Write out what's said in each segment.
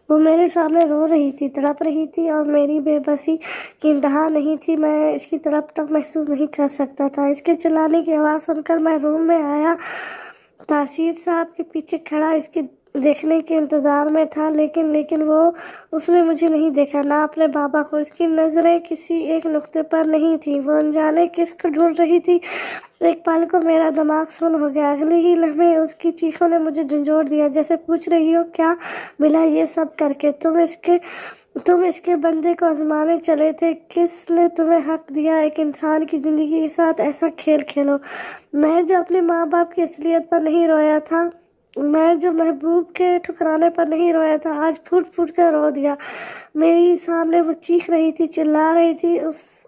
وہ میرے سامنے رو رہی تھی، تڑپ رہی تھی، اور میری بے بسی کی انتہا نہیں تھی۔ میں اس کی تڑپ تک محسوس نہیں کر سکتا تھا۔ اس کے چلانے کی آواز سن کر میں روم میں آیا۔ تاثیر صاحب کے پیچھے کھڑا اس کے دیکھنے کے انتظار میں تھا، لیکن اس نے مجھے نہیں دیکھا، نہ اپنے بابا کو۔ اس کی نظریں کسی ایک نقطے پر نہیں تھیں، وہ انجانے کس کو ڈھونڈ رہی تھی۔ ایک پل کو میرا دماغ سن ہو گیا۔ اگلے ہی لمحے اس کی چیخوں نے مجھے جھنجھوڑ دیا، جیسے پوچھ رہی ہو کیا ملا یہ سب کر کے؟ تم اس کے بندے کو آزمانے چلے تھے۔ کس نے تمہیں حق دیا ایک انسان کی زندگی کے ساتھ ایسا کھیل کھیلو؟ میں جو اپنے ماں باپ کی اصلیت پر نہیں رویا تھا، میں جو محبوب کے ٹھکرانے پر نہیں رویا تھا، آج پھوٹ پھوٹ کر رو دیا۔ میری سامنے وہ چیخ رہی تھی، چلا رہی تھی،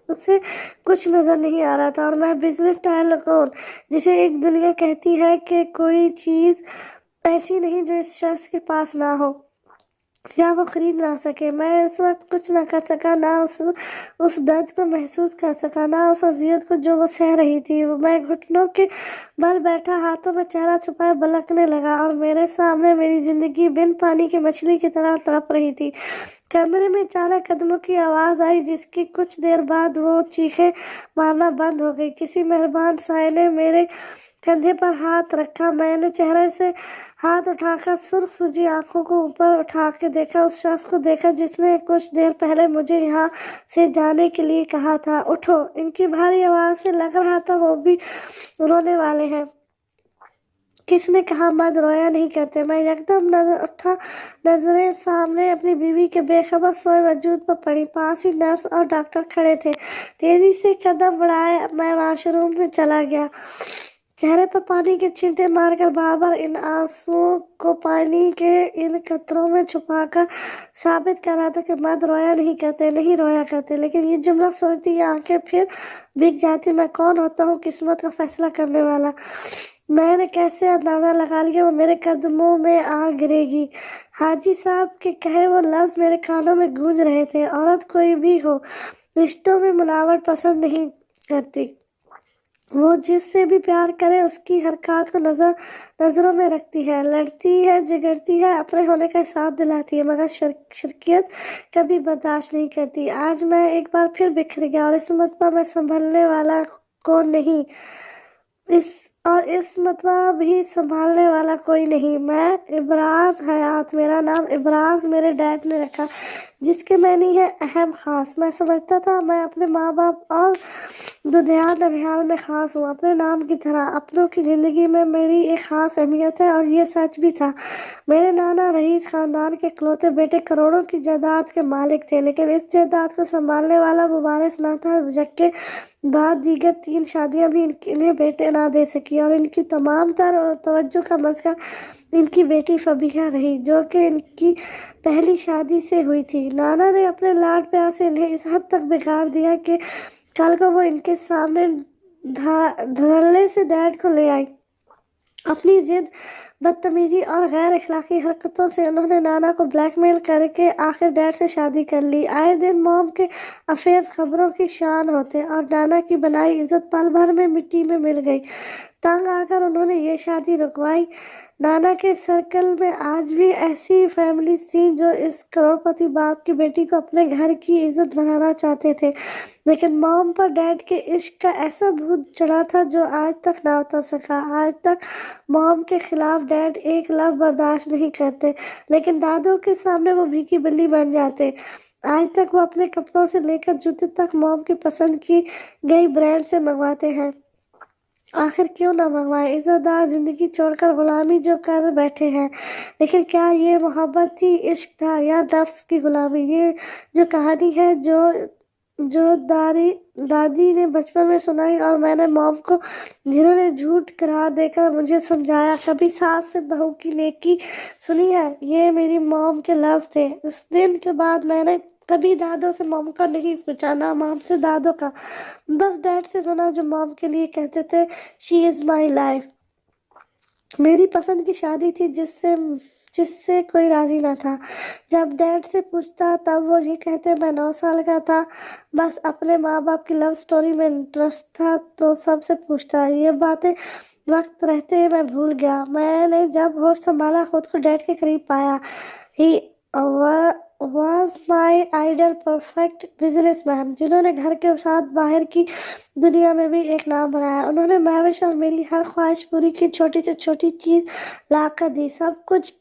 اسے کچھ نظر نہیں آ رہا تھا، اور میں بزنس ٹائکون جسے ایک دنیا کہتی ہے کہ کوئی چیز ایسی نہیں جو اس شخص کے پاس نہ ہو یا وہ خرید نہ سکے۔ میں اس وقت کچھ نہ کر سکا، نہ اس درد کو محسوس کر سکا، نہ اس اذیت کو جو وہ سہ رہی تھی۔ میں گھٹنوں کے بل بیٹھا، ہاتھوں میں چہرہ چھپائے بلکنے لگا، اور میرے سامنے میری زندگی بن پانی کی مچھلی کی طرح تڑپ رہی تھی۔ کمرے میں اچانک قدموں کی آواز آئی، جس کی کچھ دیر بعد وہ چیخیں مارنا بند ہو گئی۔ کسی مہربان سائے نے میرے کندھے پر ہاتھ رکھا۔ میں نے چہرے سے ہاتھ اٹھا کر سرخ سوجی آنکھوں کو اوپر اٹھا کے دیکھا، اس شخص کو دیکھا جس نے کچھ دیر پہلے مجھے یہاں سے جانے کے لیے کہا تھا۔ اٹھو! ان کی بھاری آواز سے لگ رہا تھا وہ بھی رونے والے ہیں۔ کس نے کہا مرد رویا نہیں کرتے؟ میں یکدم اٹھا، نظریں سامنے اپنی بیوی کے بے خبر سوئے وجود پر پڑی۔ پاس ہی نرس اور ڈاکٹر کھڑے تھے۔ تیزی سے قدم بڑھائے میں واش روم میں چلا گیا، چہرے پر پانی کے چھینٹے مار کر بار بار ان آنسوؤں کو پانی کے ان قطروں میں چھپا کر ثابت کر رہا تھا کہ مرد رویا نہیں کرتے، نہیں رویا کرتے۔ لیکن یہ جملہ سوچتی یہ آنکھیں پھر بھیگ جاتی۔ میں کون ہوتا ہوں قسمت کا فیصلہ کرنے والا؟ میں نے کیسے اندازہ لگا لیا وہ میرے قدموں میں آ گرے گی؟ حاجی صاحب کے کہے وہ لفظ میرے کانوں میں گونج رہے تھے۔ عورت کوئی بھی ہو، رشتوں میں ملاوٹ پسند نہیں کرتی۔ وہ جس سے بھی پیار کرے اس کی حرکات کو نظروں میں رکھتی ہے، لڑتی ہے، جگرتی ہے، اپنے ہونے کا احساس دلاتی ہے، مگر شرکیت کبھی برداشت نہیں کرتی۔ آج میں ایک بار پھر بکھر گیا، اور اس مرتبہ میں سنبھلنے والا کون نہیں، اس مرتبہ بھی سنبھالنے والا کوئی نہیں۔ میں ابراز حیات، میرا نام ابراز میرے ڈیڈ نے رکھا، جس کے معنی ہے اہم، خاص۔ میں سمجھتا تھا میں اپنے ماں باپ اور دودھیار ننھیال میں خاص ہوں، اپنے نام کی طرح۔ اپنوں کی زندگی میں میری ایک خاص اہمیت ہے، اور یہ سچ بھی تھا۔ میرے نانا رئیس خاندان کے اکلوتے بیٹے کروڑوں کی جائیداد کے مالک تھے، لیکن اس جائیداد کو سنبھالنے والا وہ وارث نہ تھا، جبکہ بعد دیگر 3 شادیاں بھی انہیں بیٹے نہ دے سکی، اور ان کی تمام تر توجہ کا مرکز ان کی بیٹی فبیہہ رہی، جو کہ ان کی پہلی شادی سے ہوئی تھی۔ نانا نے اپنے لاڈ پیار سے انہیں اس حد تک بگاڑ دیا کہ کل کو وہ ان کے سامنے دھڑلے سے ڈیڈ کو لے آئی۔ اپنی ضد، بدتمیزی اور غیر اخلاقی حرکتوں سے انہوں نے نانا کو بلیک میل کر کے آخر ڈیڈ سے شادی کر لی۔ آئے دن موم کے افیئرز خبروں کی شان ہوتے، اور نانا کی بنائی عزت پل بھر میں مٹی میں مل گئی۔ تنگ آ کر انہوں نے یہ شادی رکوائی۔ نانا کے سرکل میں آج بھی ایسی فیملیز تھیں جو اس کروڑپتی باپ کی بیٹی کو اپنے گھر کی عزت بنانا چاہتے تھے، لیکن موم پر ڈیڈ کے عشق کا ایسا بھوت چڑھا تھا جو آج تک نہ اتر سکا۔ آج تک موم کے خلاف ڈیڈ ایک لفظ برداشت نہیں کرتے، لیکن دادو کے سامنے وہ بھیکی بلی بن جاتے۔ آج تک وہ اپنے کپڑوں سے لے کر جوتے تک موم کی پسند کی گئی برانڈ سے منگواتے ہیں۔ آخر کیوں نہ منگوائیں؟ عزت دار زندگی چھوڑ کر غلامی جو کر بیٹھے ہیں۔ لیکن کیا یہ محبت تھی، عشق تھا، یا نفس کی غلامی؟ یہ جو کہانی ہے جو دادی نے بچپن میں سنائی، اور میں نے موم کو، جنہوں نے جھوٹ قرار دے کر مجھے سمجھایا، کبھی ساس سے بہو کی نیکی سنی ہے؟ یہ میری موم کے لفظ تھے۔ اس دن کے بعد میں نے کبھی دادو سے موم کا نہیں پوچھا، نہ موم سے دادو کا، بس ڈیڈ سے سنا جو موم کے لیے کہتے تھے، شی از مائی لائف۔ میری پسند کی شادی تھی جس سے کوئی راضی نہ تھا۔ جب ڈیڈ سے پوچھتا تب وہ یہ کہتے میں 9 سال کا تھا، بس اپنے ماں باپ کی لو سٹوری میں انٹرسٹ تھا تو سب سے پوچھتا۔ یہ باتیں وقت رہتے میں بھول گیا۔ میں نے جب ہوش سنبھالا خود کو ڈیڈ کے قریب پایا۔ He was my idol perfect business man, جنہوں نے گھر کے ساتھ باہر کی دنیا میں بھی ایک نام بنایا۔ انہوں نے مہوش اور میری ہر خواہش پوری کی، چھوٹی سے چھوٹی چیز لا کر دی، سب کچھ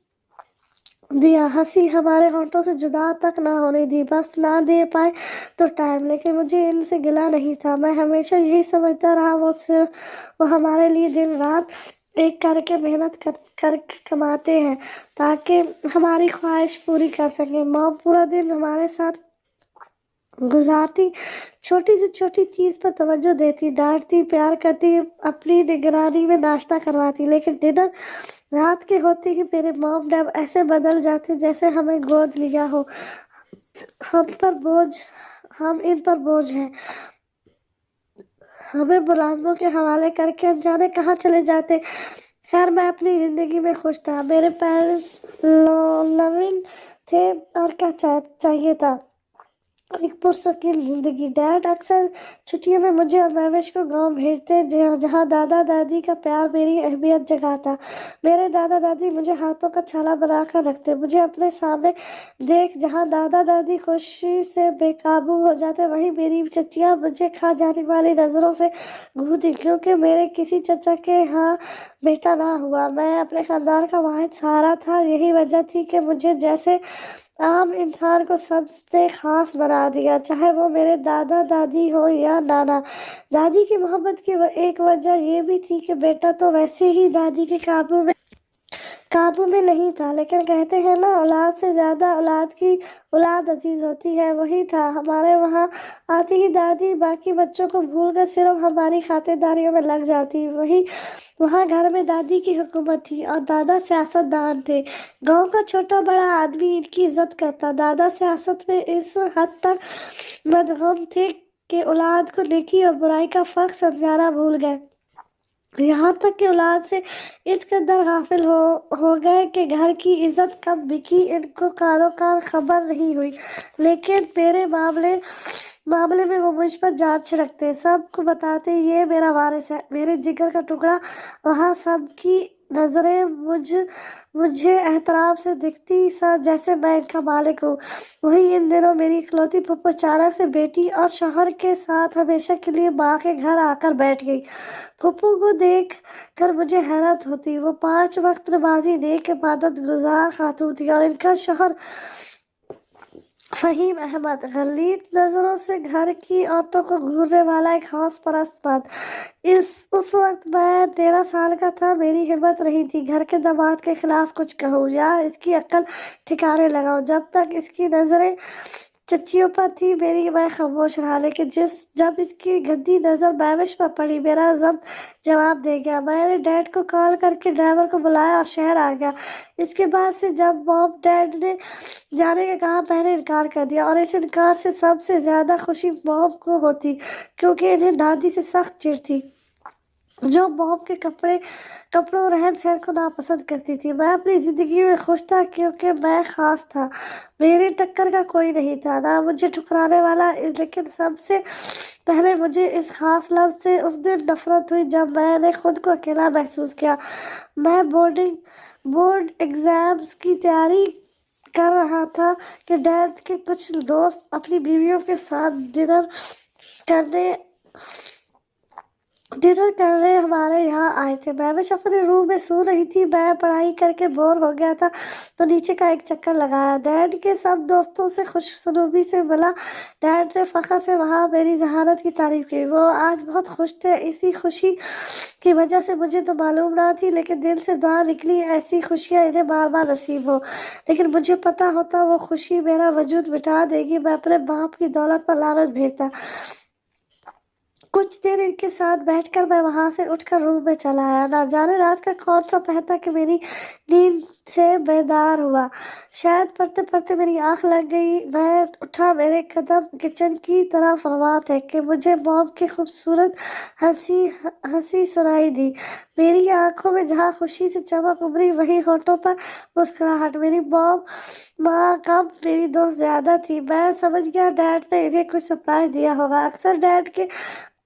دیا، ہنسی ہمارے ہونٹوں سے جدا تک نہ ہونے دی، بس نہ دے پائے تو ٹائم۔ لیکن مجھے ان سے گلہ نہیں تھا، میں ہمیشہ یہی سمجھتا رہا وہ ہمارے لیے دن رات ایک کر کے محنت کر کے کماتے ہیں تاکہ ہماری خواہش پوری کر سکیں۔ ماں پورا دن ہمارے ساتھ گزارتی، چھوٹی سے چھوٹی چیز پر توجہ دیتی، ڈانٹتی، پیار کرتی، اپنی نگرانی میں ناشتہ کرواتی، لیکن ڈنر رات کے ہوتے ہی میرے موم ڈیڈ ایسے بدل جاتے جیسے ہمیں گود لیا ہو، ہم ان پر بوجھ ہیں، ہمیں ملازموں کے حوالے کر کے انجانے کہاں چلے جاتے۔ خیر میں اپنی زندگی میں خوش تھا، میرے پیرنٹس لونگ تھے اور کیا چاہیے تھا، ایک پرسکون زندگی۔ ڈیڈ اکثر چھٹیوں میں مجھے اور مہوش کو گاؤں بھیجتے جہاں دادا دادی کا پیار میری اہمیت جگاتا۔ میرے دادا دادی مجھے ہاتھوں کا چھالا بنا کر رکھتے، مجھے اپنے سامنے دیکھ جہاں دادا دادی خوشی سے بے قابو ہو جاتے، وہیں میری چچیاں مجھے کھا جانے والی نظروں سے گھورتی، کیونکہ میرے کسی چچا کے ہاں بیٹا نہ ہوا۔ میں اپنے خاندان کا واحد سہارا تھا، یہی وجہ تھی کہ مجھے جیسے عام انسان کو سب نے خاص بنا دیا، چاہے وہ میرے دادا دادی ہو یا نانا دادی کی محبت کی ایک وجہ یہ بھی تھی کہ بیٹا تو ویسے ہی دادی کے قابو میں نہیں تھا، لیکن کہتے ہیں نا اولاد سے زیادہ اولاد کی اولاد عزیز ہوتی ہے، وہی تھا۔ ہمارے وہاں آتی ہی دادی باقی بچوں کو بھول کر صرف ہماری خاطرداریوں میں لگ جاتی، وہاں گھر میں دادی کی حکومت تھی اور دادا سیاست دان تھے، گاؤں کا چھوٹا بڑا آدمی ان کی عزت کرتا۔ دادا سیاست میں اس حد تک مدغم تھے کہ اولاد کو نیکی اور برائی کا فرق سمجھانا بھول گئے، یہاں تک کہ اولاد سے اس قدر غافل ہو گئے کہ گھر کی عزت کب بکی ان کو کاروکار خبر نہیں ہوئی۔ لیکن میرے معاملے میں وہ مجھ پر جان چھڑکتے، سب کو بتاتے یہ میرا وارث ہے، میرے جگر کا ٹکڑا۔ وہاں سب کی نظریں مجھے احترام سے دیکھتی سا جیسے میں ان کا مالک ہوں۔ وہی ان دنوں میری اکلوتی پھپھو اچانک سے بیٹی اور شوہر کے ساتھ ہمیشہ کے لیے ماں کے گھر آ کر بیٹھ گئی۔ پھپھو کو دیکھ کر مجھے حیرت ہوتی، وہ 5 وقت نمازی نیک عبادت گزار خاتون تھی، اور ان کا شوہر فہیم احمد غلیظ نظروں سے گھر کی عورتوں کو گھورنے والا ایک حوث پرست مرد۔ اس وقت میں 13 سال کا تھا، میری ہمت نہیں تھی گھر کے داماد کے خلاف کچھ کہوں یا اس کی عقل ٹھکانے لگاؤں۔ جب تک اس کی نظریں چچیوں پر تھی میں خاموش رہا، لیکن جب اس کی گندی نظر مہوش پر پڑی میرا ضبط جواب دے گیا۔ میں نے ڈیڈ کو کال کر کے ڈرائیور کو بلایا اور شہر آ گیا۔ اس کے بعد سے جب موم ڈیڈ نے جانے کا کہا میں نے انکار کر دیا، اور اس انکار سے سب سے زیادہ خوشی موم کو ہوتی، کیونکہ انہیں دادی سے سخت چڑ تھی جو موم کے کپڑوں رہن سہن کو ناپسند کرتی تھی۔ میں اپنی زندگی میں خوش تھا کیونکہ میں خاص تھا، میری ٹکر کا کوئی نہیں تھا، نہ مجھے ٹھکرانے والا، لیکن سب سے پہلے مجھے اس خاص لفظ سے اس دن نفرت ہوئی جب میں نے خود کو اکیلا محسوس کیا۔ میں بورڈ ایگزامز کی تیاری کر رہا تھا کہ ڈیڈ کے کچھ دوست اپنی بیویوں کے ساتھ ڈنر کرنے ہمارے یہاں آئے تھے۔ مہوش اپنے روم میں سو رہی تھی، میں پڑھائی کر کے بور ہو گیا تھا تو نیچے کا ایک چکر لگایا۔ ڈیڈ کے سب دوستوں سے خوش سلوکی سے ملا، ڈیڈ نے فخر سے وہاں میری ذہانت کی تعریف کی، وہ آج بہت خوش تھے۔ اسی خوشی کی وجہ سے مجھے تو معلوم نہ تھی، لیکن دل سے دعا نکلی ایسی خوشیاں انہیں بار بار نصیب ہو، لیکن مجھے پتا ہوتا وہ خوشی میرا وجود مٹا دے گی، میں اپنے باپ کی دولت پر لعنت بھیجتا۔ کچھ دیر ان کے ساتھ بیٹھ کر میں وہاں سے اٹھ کر روم میں چلا آیا، نہ جانے رات کا کون سا پہر تھا کہ میری نیند سے بیدار ہوا، شاید پڑھتے پڑھتے میری آنکھ لگ گئی۔ میں اٹھا، میرے قدم کچن کی طرف رواں تھے کہ مجھے موم کی خوبصورت ہنسی سنائی دی، میری آنکھوں میں جہاں خوشی سے چمک ابھری وہیں ہونٹوں پر مسکراہٹ۔ میری ماں کم، میری دوست زیادہ تھی، میں سمجھ گیا ڈیڈ نے انہیں کچھ سرپرائز دیا ہوگا۔ اکثر ڈیڈ کے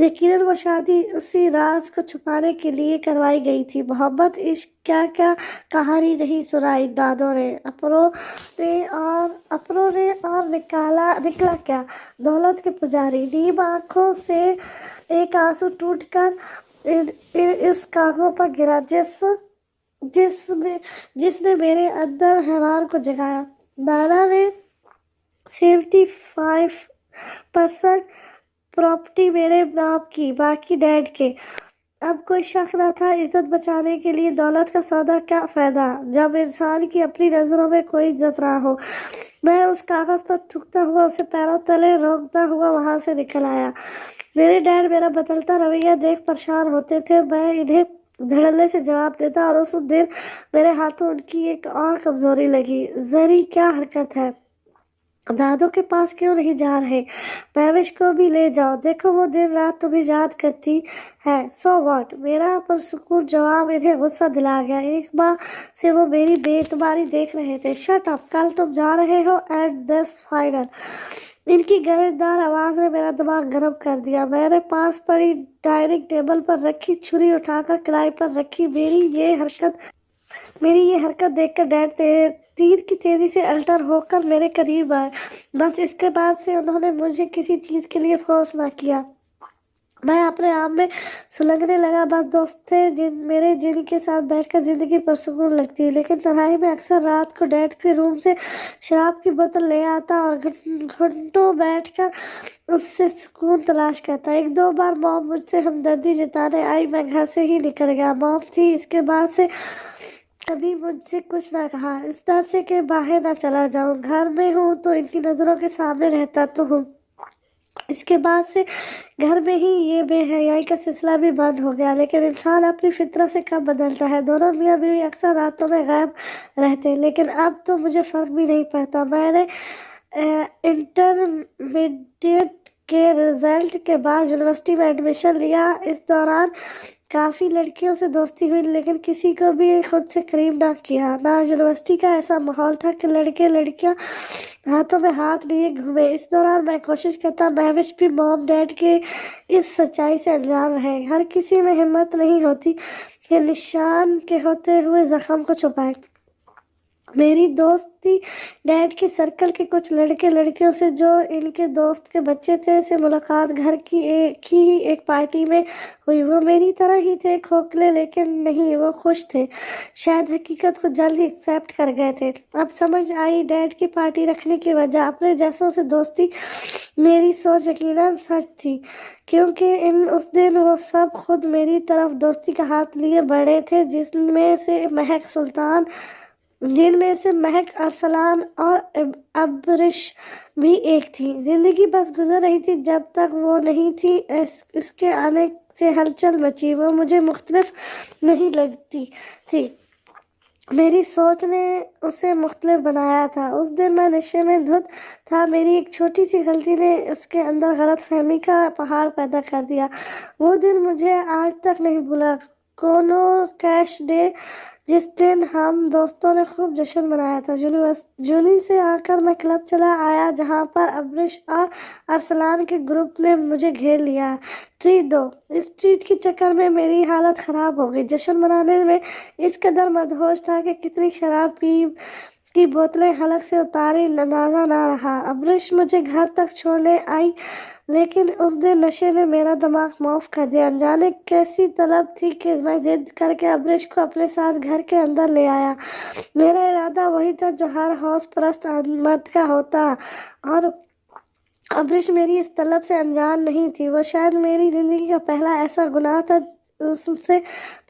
یقیناً وہ شادی اسی راز کو چھپانے کے لیے کروائی گئی تھی۔ محبت عشق کیا کیا کہانی نہیں سنائی دادوں نے، اپنوں نے، اور نکلا کیا دولت کے پجاری۔ نیم آنکھوں سے ایک آنسو ٹوٹ کر اس کاغذوں پر گرا جس نے میرے اندر حیوان کو جگایا۔ نانا نے 75% پراپرٹی میرے نام کی، باقی ڈیڈ کے۔ اب کوئی شک نہ تھا، عزت بچانے کے لیے دولت کا سودا کیا فائدہ جب انسان کی اپنی نظروں میں کوئی عزت نہ ہو۔ میں اس کاغذ پر تھوکتا ہوا اسے پیروں تلے روکتا ہوا وہاں سے نکل آیا۔ میرے ڈیڈ میرا بدلتا رویہ دیکھ پریشان ہوتے تھے، میں انہیں دھڑلے سے جواب دیتا، اور اس دن میرے ہاتھوں ان کی ایک اور کمزوری لگی۔ زری کیا حرکت ہے، دادوں کے پاس کیوں نہیں جا رہے؟ مہوش کو بھی لے جاؤ، دیکھو وہ دن رات تمہیں یاد کرتی ہے۔ So what? میرا پرسکون جواب انہیں غصہ دلا گیا۔ ایک ماہ سے وہ میری بے اعتباری دیکھ رہے تھے۔ شٹ اپ، کل تم جا رہے ہو، اینڈ دس فائنل۔ ان کی گرجدار آواز نے میرا دماغ گرم کر دیا۔ میں نے پاس پڑی ڈائننگ ٹیبل پر رکھی چھری اٹھا کر کلائی پر رکھی۔ میری یہ حرکت دیکھ کر ڈیڈ تیر کی تیزی سے الٹر ہو کر میرے قریب آئے۔ بس اس کے بعد سے انہوں نے مجھے کسی چیز کے لیے فورس نہ کیا۔ میں اپنے آپ میں سلگنے لگا۔ بس دوست تھے میرے جن کے ساتھ بیٹھ کر زندگی پرسکون لگتی، لیکن تنہائی میں اکثر رات کو ڈیڈ کے روم سے شراب کی بوتل لے آتا اور گھنٹوں بیٹھ کر اس سے سکون تلاش کرتا۔ ایک دو بار موم مجھ سے ہمدردی جتانے آئی، میں گھر سے ہی نکل گیا۔ موم تھی، اس کے بعد سے کبھی مجھ سے کچھ نہ کہا، اس ڈر سے کہ باہر نہ چلا جاؤں۔ گھر میں ہوں تو ان کی نظروں کے سامنے رہتا تو ہوں، اس کے بعد سے گھر میں ہی یہ بے حیائی کا سلسلہ بھی بند ہو گیا۔ لیکن انسان اپنی فطرت سے کب بدلتا ہے۔ دونوں میاں بیوی اکثر راتوں میں غائب رہتے، لیکن اب تو مجھے فرق بھی نہیں پڑتا۔ میں نے انٹرمیڈیٹ کے رزلٹ کے بعد یونیورسٹی میں ایڈمیشن لیا۔ اس دوران کافی لڑکیوں سے دوستی ہوئی، لیکن کسی کو بھی خود سے قریب نہ کیا۔ نہ یونیورسٹی کا ایسا ماحول تھا کہ لڑکے لڑکیاں ہاتھوں میں ہاتھ لیے گھومے۔ اس دوران میں کوشش کرتا مہوش بھی موم ڈیڈ کے اس سچائی سے انجان رہے۔ ہر کسی میں ہمت نہیں ہوتی کہ نشان کے ہوتے ہوئے زخم کو چھپائے۔ میری دوستی ڈیڈ کے سرکل کے کچھ لڑکے لڑکیوں سے، جو ان کے دوست کے بچے تھے، سے ملاقات گھر کی ہی ایک پارٹی میں ہوئی۔ وہ میری طرح ہی تھے، کھوکھلے، لیکن نہیں، وہ خوش تھے، شاید حقیقت کو جلد ہی ایکسیپٹ کر گئے تھے۔ اب سمجھ آئی ڈیڈ کی پارٹی رکھنے کی وجہ، اپنے جیسوں سے دوستی۔ میری سوچ یقیناً سچ تھی، کیونکہ اس دن وہ سب خود میری طرف دوستی کا ہاتھ لیے بڑھے تھے، جن میں سے مہک، ارسلان اور ابرش بھی ایک تھی۔ زندگی بس گزر رہی تھی، جب تک وہ نہیں تھی اس کے آنے سے ہلچل مچی۔ وہ مجھے مختلف نہیں لگتی تھی، میری سوچ نے اسے مختلف بنایا تھا۔ اس دن میں نشے میں دھت تھا، میری ایک چھوٹی سی غلطی نے اس کے اندر غلط فہمی کا پہاڑ پیدا کر دیا۔ وہ دن مجھے آج تک نہیں بھولا، کونو کیش ڈے، جس دن ہم دوستوں نے خوب جشن منایا تھا۔ جونی سے آ کر میں کلب چلا آیا، جہاں پر ابرش اور ارسلان کے گروپ نے مجھے گھیر لیا۔ ٹریٹ دو۔ اس ٹریٹ کے چکر میں میری حالت خراب ہو گئی۔ جشن منانے میں اس قدر مدہوش تھا کہ کتنی شراب کی بوتلیں حلق سے اتاری اندازہ نہ رہا۔ ابرش مجھے گھر تک چھوڑنے آئی، لیکن اس دن نشے نے میرا دماغ معاف کر دیا۔ انجانے کیسی طلب تھی کہ میں ضد کر کے ابرش کو اپنے ساتھ گھر کے اندر لے آیا۔ میرا ارادہ وہی تھا جو ہر ہوش پرست مرد کا ہوتا، اور ابرش میری اس طلب سے انجان نہیں تھی۔ وہ شاید میری زندگی کا پہلا ایسا گناہ تھا، اس سے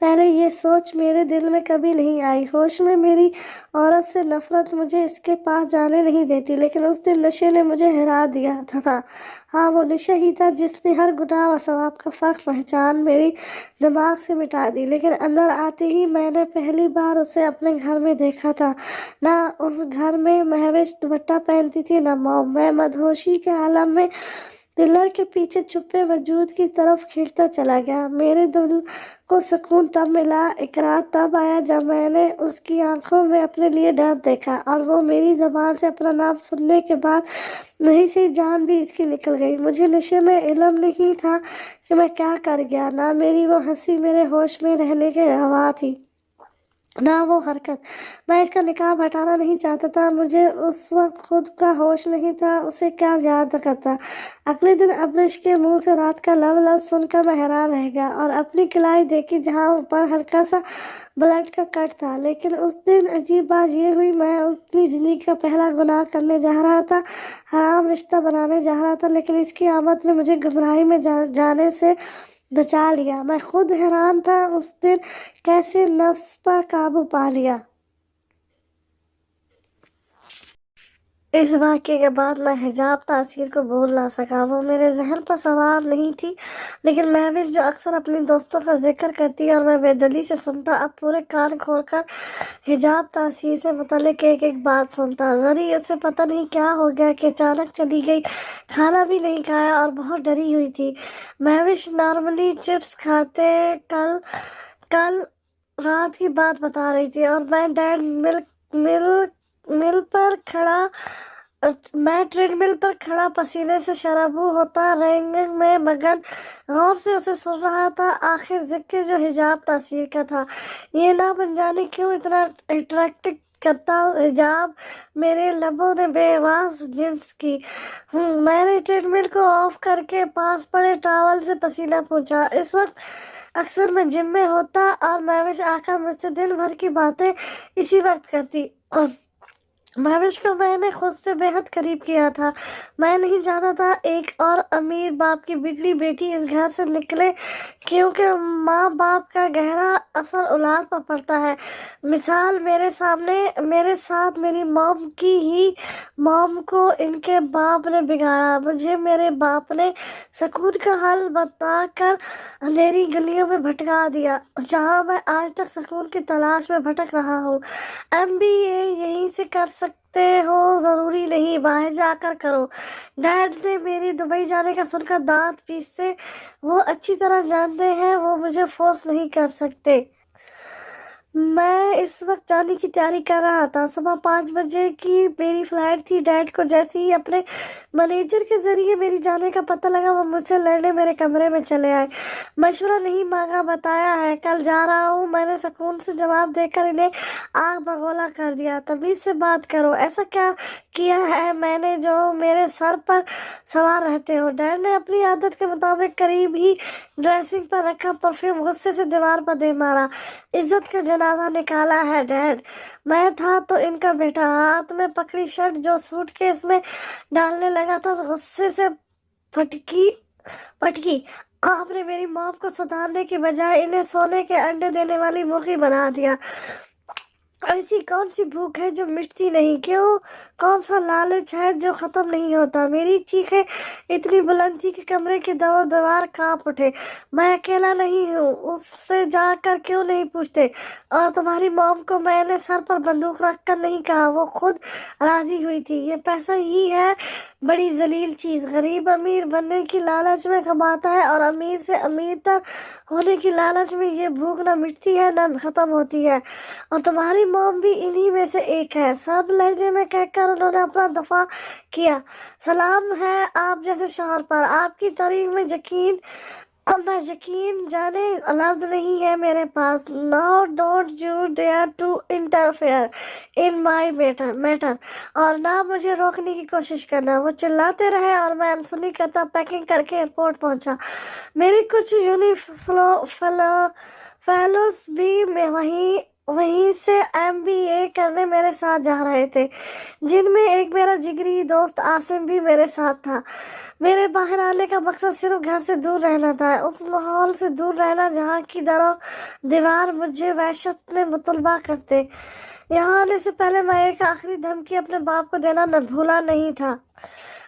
پہلے یہ سوچ میرے دل میں کبھی نہیں آئی۔ ہوش میں میری عورت سے نفرت مجھے اس کے پاس جانے نہیں دیتی، لیکن اس دن نشے نے مجھے ہرا دیا تھا۔ ہاں، وہ نشہ ہی تھا جس نے ہر گناہ و ثواب کا فرق پہچان میری دماغ سے مٹا دی۔ لیکن اندر آتے ہی میں نے پہلی بار اسے اپنے گھر میں دیکھا تھا۔ نہ اس گھر میں مہوش دوپٹہ پہنتی تھی، نہ موم۔ میں مدہوشی کے عالم میں پلر کے پیچھے چھپے وجود کی طرف کھینچتا چلا گیا۔ میرے دل کو سکون تب ملا، اقرار تب آیا جب میں نے اس کی آنکھوں میں اپنے لیے ڈر دیکھا، اور وہ میری زبان سے اپنا نام سننے کے بعد نہیں سی جان بھی اس کی نکل گئی۔ مجھے نشے میں علم نہیں تھا کہ میں کیا کر گیا، نہ میری وہ ہنسی میرے ہوش میں رہنے کے ہوا تھی، نہ وہ حرکت۔ میں اس کا نقاب ہٹانا نہیں چاہتا تھا، مجھے اس وقت خود کا ہوش نہیں تھا، اسے کیا یاد کرتا۔ اگلے دن ابرش کے منہ سے رات کا لب لفظ سن کر میں حیران رہ گیا، اور اپنی کلائی دیکھی جہاں اوپر ہلکا سا بلڈ کا کٹ تھا۔ لیکن اس دن عجیب بات یہ ہوئی، میں اپنی زندگی کا پہلا گناہ کرنے جا رہا تھا، حرام رشتہ بنانے جا رہا تھا، لیکن اس کی آمد نے مجھے گمراہی میں جانے سے بچا لیا۔ میں خود حیران تھا اس دن کیسے نفس پر قابو پا لیا۔ اس واقعے کے بعد میں حجاب تاثیر کو بھول نہ سکا۔ وہ میرے ذہن پر سوار نہیں تھی، لیکن مہوش جو اکثر اپنی دوستوں کا ذکر کرتی اور میں بے دلی سے سنتا، اب پورے کان کھول کر حجاب تاثیر سے متعلق ایک ایک بات سنتا۔ ذری اسے پتہ نہیں کیا ہو گیا کہ اچانک چلی گئی، کھانا بھی نہیں کھایا اور بہت ڈری ہوئی تھی۔ مہوش نارملی چپس کھاتے، کل رات کی بات بتا رہی تھی، اور میں ٹریڈ مل پر کھڑا پسینے سے شرابو ہوتا رنگ میں مگن غور سے اسے سن رہا تھا۔ آخر ذکر جو حجاب تاثیر کا تھا، یہ نہ بن جانے کیوں اتنا اٹریکٹ کرتا حجاب میرے لبوں نے بے آواز جنس کی۔ میں نے ٹریڈ مل کو آف کر کے پاس پڑے ٹاول سے پسینہ پوچھا۔ اس وقت اکثر میں جم میں ہوتا اور مہوش آ کر مجھ سے دن بھر کی باتیں اسی وقت کرتی۔ مہوش کو میں نے خود سے بے حد قریب کیا تھا۔ میں نہیں چاہتا تھا ایک اور امیر باپ کی بگڑی بیٹی اس گھر سے نکلے، کیونکہ ماں باپ کا گہرا اثر اولاد پر پڑتا ہے۔ مثال میرے ساتھ میری موم کی ہی موم کو ان کے باپ نے بگاڑا۔ مجھے میرے باپ نے سکون کا حل بتا کر اندھیری گلیوں میں بھٹکا دیا، جہاں میں آج تک سکون کی تلاش میں بھٹک رہا ہوں۔ MBA یہیں سے کر سکتے ہو، ضروری نہیں باہر جا کر کرو۔ ڈیڈ نے میری دبئی جانے کا سن کر دانت پیسے، وہ اچھی طرح جانتے ہیں وہ مجھے فورس نہیں کر سکتے۔ میں اس وقت جانے کی تیاری کر رہا تھا۔ صبح 5 بجے کی میری فلائٹ تھی۔ ڈیڈ کو جیسے ہی اپنے مینیجر کے ذریعے میری جانے کا پتہ لگا، وہ مجھ سے لڑنے میرے کمرے میں چلے آئے۔ مشورہ نہیں مانگا، بتایا ہے کل جا رہا ہوں۔ میں نے سکون سے جواب دے کر انہیں آگ بگولا کر دیا۔ تمیز سے بات کرو، ایسا کیا کیا ہے میں نے جو میرے سر پر سوار رہتے ہو؟ ڈیڈ نے اپنی عادت کے مطابق قریب ہی ڈریسنگ پر رکھا پرفیوم غصے سے دیوار پر دے مارا۔ عزت کا جنازہ نکالا ہے ڈیڈ؟ میں تھا تو ان کا بیٹا، ہاتھ میں پکڑی شرٹ جو سوٹ کیس میں ڈالنے لگا تھا، غصے سے پٹکی۔ آپ نے میری موم کو سدھارنے کی بجائے انہیں سونے کے انڈے دینے والی مرغی بنا دیا۔ ایسی کون سی بھوک ہے جو مٹتی نہیں؟ کون سا لالچ ہے جو ختم نہیں ہوتا؟ میری چیخیں اتنی بلند تھی کہ کمرے کے دیوار کانپ اٹھے۔ میں اکیلا نہیں ہوں، اس سے جا کر کیوں نہیں پوچھتے؟ اور تمہاری موم کو میں نے سر پر بندوق رکھ کر نہیں کہا، وہ خود راضی ہوئی تھی۔ یہ پیسہ ہی ہے بڑی ذلیل چیز۔ غریب امیر بننے کی لالچ میں کماتا ہے، اور امیر سے امیر تر ہونے کی لالچ میں یہ بھوک نہ مٹتی ہے نہ ختم ہوتی ہے۔ اور تمہاری موم بھی انہی میں سے ایک ہے، سرد لہجے میں کہہ کر انہوں نے اپنا دفاع کیا۔ سلام ہے آپ جیسے شوہر پر، آپ کی تعریف میں یقین جانے لفظ نہیں ہے میرے پاس۔ Now don't you dare to interfere in my matter، اور نہ مجھے روکنے کی کوشش کرنا۔ وہ چلاتے رہے اور میں انسنی کرتا پیکنگ کر کے ایئرپورٹ پہنچا۔ میری کچھ فیلوز بھی وہیں سے MBA کرنے میرے ساتھ جا رہے تھے، جن میں ایک میرا جگری دوست عاصم بھی میرے ساتھ تھا۔ میرے باہر آنے کا مقصد صرف گھر سے دور رہنا تھا، اس ماحول سے دور رہنا جہاں کی در و دیوار مجھے وحشت میں مطالبہ کرتے۔ یہاں آنے سے پہلے میں ایک آخری دھمکی اپنے باپ کو دینا نہ بھولا نہیں تھا۔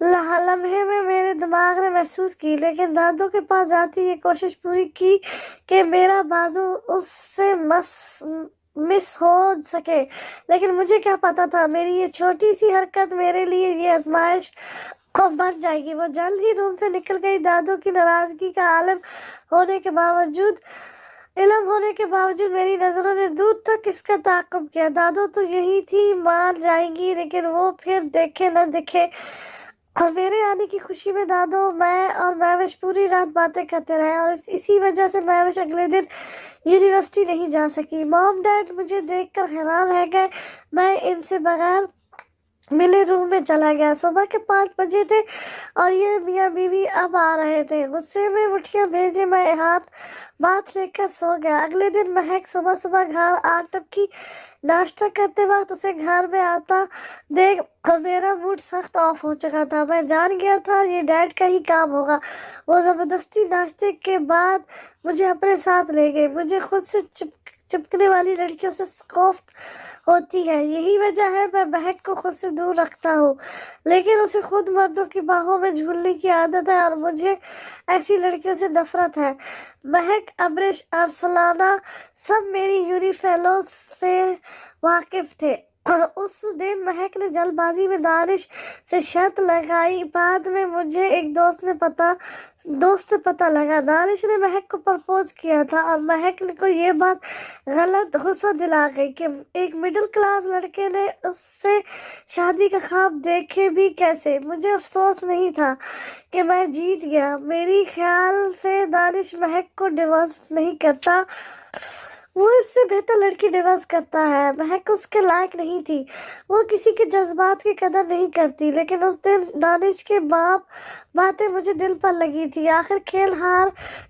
لمحے میں میرے دماغ نے محسوس کی، لیکن دادو کے پاس جاتی یہ کوشش پوری کی کہ میرا بازو اس سے مس ہو سکے، لیکن مجھے کیا پتا تھا میری یہ چھوٹی سی حرکت میرے لیے یہ آزمائش کو بن جائے گی۔ وہ جلد ہی روم سے نکل گئی۔ دادو کی ناراضگی کا علم ہونے کے باوجود میری نظروں نے دور تک اس کا تعاقب کیا۔ دادو تو یہی تھی، مان جائیں گی، لیکن وہ پھر دیکھے نہ دکھے۔ اور میرے آنے کی خوشی میں دادو، میں اور مہوش پوری رات باتیں کرتے رہے، اور اسی وجہ سے مہوش اگلے دن یونیورسٹی نہیں جا سکی۔ مام ڈیڈ مجھے دیکھ کر حیران رہ گئے۔ میں ان سے بغیر ملے روم میں چلا گیا۔ صبح کے 5 بجے تھے اور یہ میاں بیوی اب آ رہے تھے۔ غصے میں مٹھیاں بھیجے میں بات لے کر سو گیا۔ اگلے دن مہک صبح گھر آ ٹپکی۔ ناشتہ کرتے وقت اسے گھر میں آتا دیکھ میرا موڈ سخت آف ہو چکا تھا۔ میں جان گیا تھا یہ ڈیڈ کا ہی کام ہوگا۔ وہ زبردستی ناشتے کے بعد مجھے اپنے ساتھ لے گئے۔ مجھے خود سے چپکنے والی لڑکیوں سے خوف ہوتی ہے، یہی وجہ ہے میں مہک کو خود سے دور رکھتا ہوں، لیکن اسے خود مردوں کی باہوں میں جھولنے کی عادت ہے اور مجھے ایسی لڑکیوں سے نفرت ہے۔ مہک، ابرش، ارسلانہ سب میری یونی فیلو سے واقف تھے۔ اس دن مہک نے جلد بازی میں دانش سے شرط لگائی۔ بعد میں مجھے ایک دوست سے پتہ لگا دانش نے مہک کو پرپوز کیا تھا، اور مہک کو یہ بات غلط غصہ دلا گئی کہ ایک مڈل کلاس لڑکے نے اس سے شادی کا خواب دیکھے بھی کیسے۔ مجھے افسوس نہیں تھا کہ میں جیت گیا۔ میری خیال سے دانش مہک کو ڈیورس نہیں کرتا، وہ اس سے بہتر لڑکی ڈیورس کرتا ہے۔ مہک اس کے لائق نہیں تھی، وہ کسی کے جذبات کی قدر نہیں کرتی، لیکن اس دن دانش کے باتیں مجھے دل پر لگی تھی۔ آخر کھیل ہار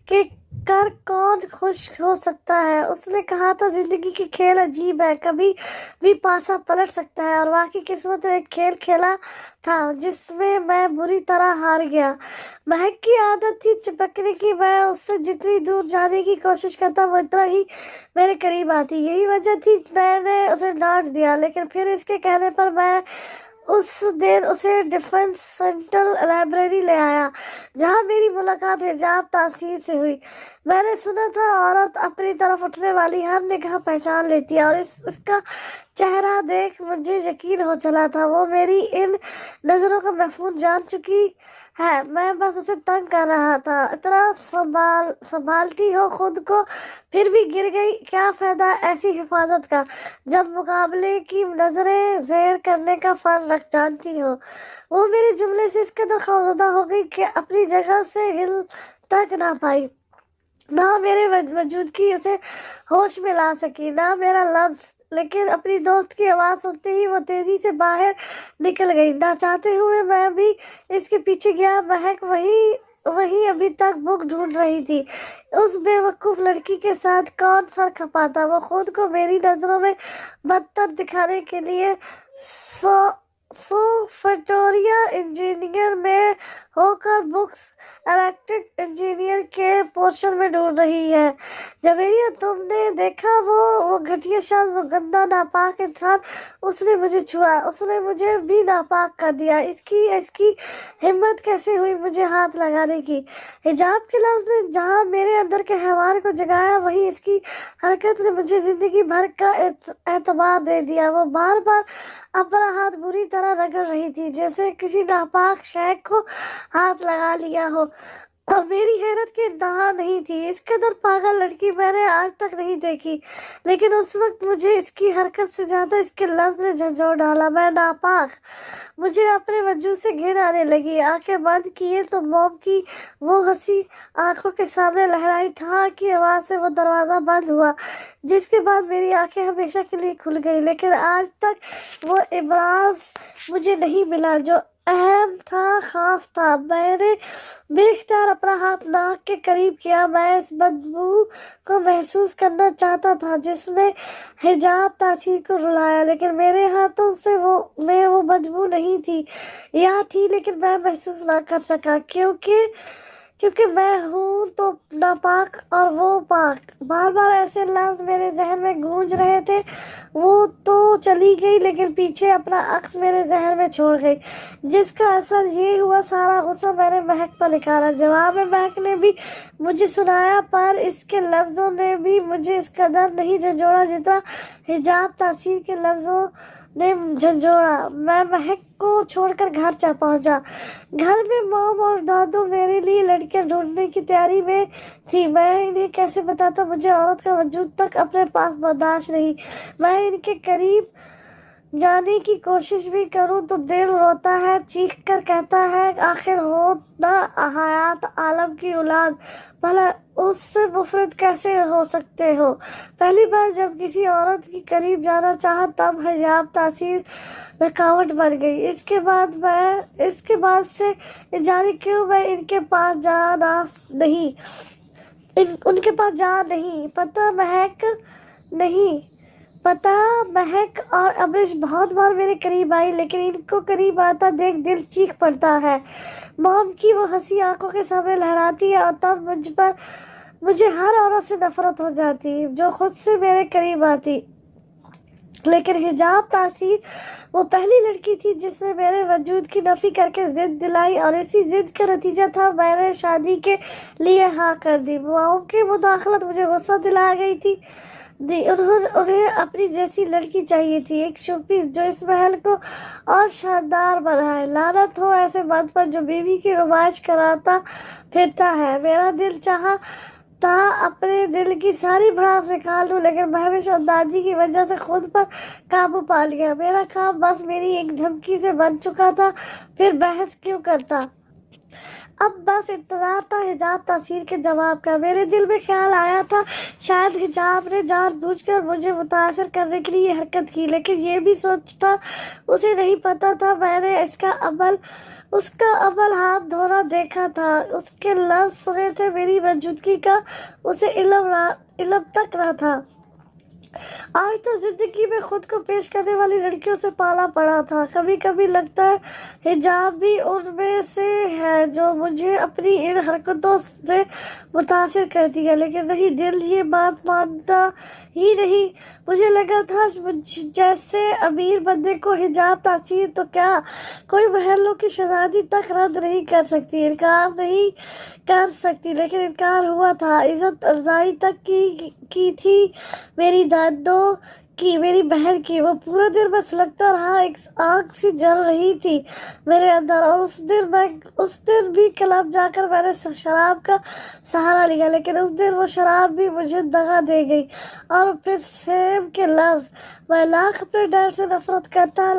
کے کر کون خوش ہو سکتا ہے؟ اس نے کہا تھا زندگی کی کھیل عجیب ہے، کبھی بھی پاسا پلٹ سکتا ہے، اور واقعی قسمت نے ایک کھیل کھیلا تھا جس میں میں بری طرح ہار گیا۔ مہک کی عادت تھی چپکنے کی، میں اس سے جتنی دور جانے کی کوشش کرتا وہ اتنا ہی میرے قریب آتی، یہی وجہ تھی میں نے اسے ڈانٹ دیا، لیکن پھر اس کے کہنے پر میں اس دن اسے ڈیفنس سینٹرل لائبریری لے آیا، جہاں میری ملاقات حجاب تاثیر سے ہوئی۔ میں نے سنا تھا عورت اپنی طرف اٹھنے والی ہر نگاہ پہچان لیتی ہے، اور اس کا چہرہ دیکھ مجھے یقین ہو چلا تھا وہ میری ان نظروں کا مفہوم جان چکی ہے۔ میں بس اسے تنگ کر رہا تھا۔ اتنا سنبھالتی ہو خود کو، پھر بھی گر گئی، کیا فائدہ ایسی حفاظت کا جب مقابلے کی نظریں زیر کرنے کا فن رکھ جانتی ہو۔ وہ میرے جملے سے اس قدر خوفزدہ ہو گئی کہ اپنی جگہ سے ہل تک نہ پائی، نہ میرے موجودگی اسے ہوش میں لا سکی، نہ میرا لفظ، لیکن اپنی دوست کی آواز سنتے ہی وہ تیزی سے باہر نکل گئی۔ نہ چاہتے ہوئے میں بھی اس کے پیچھے گیا۔ مہک وہی ابھی تک بک ڈھونڈ رہی تھی۔ اس بے وقوف لڑکی کے ساتھ کون سر کھپاتا؟ وہ خود کو میری نظروں میں بدتر دکھانے کے لیے سافٹویئر انجینئر میں ہو کر بکس الیکٹرک انجینئر کے پورشن میں ڈھونڈ رہی ہے۔ جویریہ، تم نے دیکھا وہ گھٹیا شخص، وہ گندا ناپاک انسان، اس نے مجھے چھوا، اس نے مجھے بھی ناپاک کر دیا۔ اس کی ہمت کیسے ہوئی مجھے ہاتھ لگانے کی؟ حجاب کے لفظ نے جہاں میرے اندر کے حیوان کو جگایا، وہیں اس کی حرکت نے مجھے زندگی بھر کا اعتبار دے دیا۔ وہ بار بار اپنا ہاتھ بری طرح رگڑ رہی تھی، جیسے کسی ناپاک شے کو ہاتھ لگا لیا ہو، اور میری حیرت کی انتہا نہیں تھی۔ اس قدر پاگل لڑکی میں نے آج تک نہیں دیکھی، لیکن اس وقت مجھے اس کی حرکت سے زیادہ اس کے لفظ نے جھنجھوڑ ڈالا۔ میں ناپاک! مجھے اپنے وجود سے گھن آنے لگی۔ آنکھیں بند کیے تو موم کی وہ ہنسی آنکھوں کے سامنے لہرائی۔ ٹھاں کی آواز سے وہ دروازہ بند ہوا، جس کے بعد میری آنکھیں ہمیشہ کے لیے کھل گئی، لیکن آج تک وہ ابراز مجھے نہیں ملا جو اہم تھا، خاص تھا۔ میں نے بے اختیار اپنا ہاتھ ناک کے قریب کیا۔ میں اس بدبو کو محسوس کرنا چاہتا تھا جس نے حجاب تاثیر کو رلایا، لیکن میرے ہاتھوں میں وہ بدبو نہیں تھی، یا تھی لیکن میں محسوس نہ کر سکا، کیونکہ میں ہوں تو ناپاک اور وہ پاک۔ بار بار ایسے لفظ میرے ذہن میں گونج رہے تھے، وہ تو چلی گئی لیکن پیچھے اپنا عکس میرے ذہن میں چھوڑ گئی، جس کا اثر یہ ہوا سارا غصہ میں نے مہک پر نکالا۔ جواب میں مہک نے بھی مجھے سنایا، پر اس کے لفظوں نے بھی مجھے اس قدر نہیں جھنجھوڑا جتنا حجاب تاثیر کے لفظوں نے جھنجھوڑا۔ میں مہک کو چھوڑ کر گھر پہنچا۔ گھر میں مام اور دادو میرے لیے لڑکیاں ڈھونڈنے کی تیاری میں تھی۔ میں انہیں کیسے بتاتا، مجھے عورت کا وجود تک اپنے پاس برداشت نہیں۔ میں ان کے قریب جانے کی کوشش بھی کروں تو دل روتا ہے، چیخ کر کہتا ہے آخر ہو نہ حیات عالم کی اولاد، بھلا اس سے منفرد کیسے ہو سکتے ہو۔ پہلی بار جب کسی عورت کے قریب جانا چاہا تب حجاب تاثیر رکاوٹ بن گئی۔ اس کے بعد سے جانے کیوں میں ان کے پاس جا نہیں پتہ مہک اور ابرش بہت بار میرے قریب آئی، لیکن ان کو قریب آتا دیکھ دل چیخ پڑتا ہے۔ موم کی وہ ہنسی آنکھوں کے سامنے لہراتی ہے اور تب مجھے ہر عورت سے نفرت ہو جاتی جو خود سے میرے قریب آتی۔ لیکن حجاب تاثیر وہ پہلی لڑکی تھی جس نے میرے وجود کی نفی کر کے ضد دلائی، اور اسی ضد کا نتیجہ تھا میں نے شادی کے لیے ہاں کر دی۔ ماؤں کی مداخلت مجھے غصہ دلا گئی تھی۔ انہیں اپنی جیسی لڑکی چاہیے تھی، ایک شوپیس جو اس محل کو اور شاندار بنائے۔ لعنت ہو ایسے مرد پر جو بیوی کی نمائش کراتا پھرتا ہے۔ میرا دل چاہا تھا اپنے دل کی ساری بھڑاس نکال دوں، لیکن مہوش اور دادی کی وجہ سے خود پر قابو پا لیا۔ میرا کام بس میری ایک دھمکی سے بن چکا تھا، پھر بحث کیوں کرتا۔ اب بس انتظار تھا حجاب تاثیر کے جواب کا۔ میرے دل میں خیال آیا تھا شاید حجاب نے جان بوجھ کر مجھے متاثر کرنے کے لیے یہ حرکت کی، لیکن یہ بھی سوچ تھا اسے نہیں پتا تھا میں نے اس کا عمل ہاتھ دھونا دیکھا تھا، اس کے لفظ سنے تھے، میری موجودگی کا اسے علم تک نہ تھا۔ آج تو زندگی میں خود کو پیش کرنے والی لڑکیوں سے پالا پڑا تھا۔ کبھی کبھی لگتا ہے حجاب بھی ان میں سے ہے جو مجھے اپنی ان حرکتوں سے متاثر کرتی ہے، لیکن نہیں، دل یہ بات مانتا ہی نہیں۔ مجھے لگا تھا جیسے امیر بندے کو حجاب تاثیر تو کیا کوئی محلوں کی شہزادی تک رد نہیں کر سکتی، انکار نہیں کر سکتی، لیکن انکار ہوا تھا۔ عزت افزائی تک کی تھی میری دادو کی، میری بہن کی۔ وہ پورا دن میں سلگتا رہا، ایک آگ سی جل رہی تھی میرے اندر، اور اس دن بھی کلب جا کر میں نے شراب کا سہارا لیا، لیکن اس دن وہ شراب بھی مجھے دغا دے گئی۔ اور پھر سیم کے لفظ، میں لاکھ اپنے ڈیڈ سے نفرت کرتا،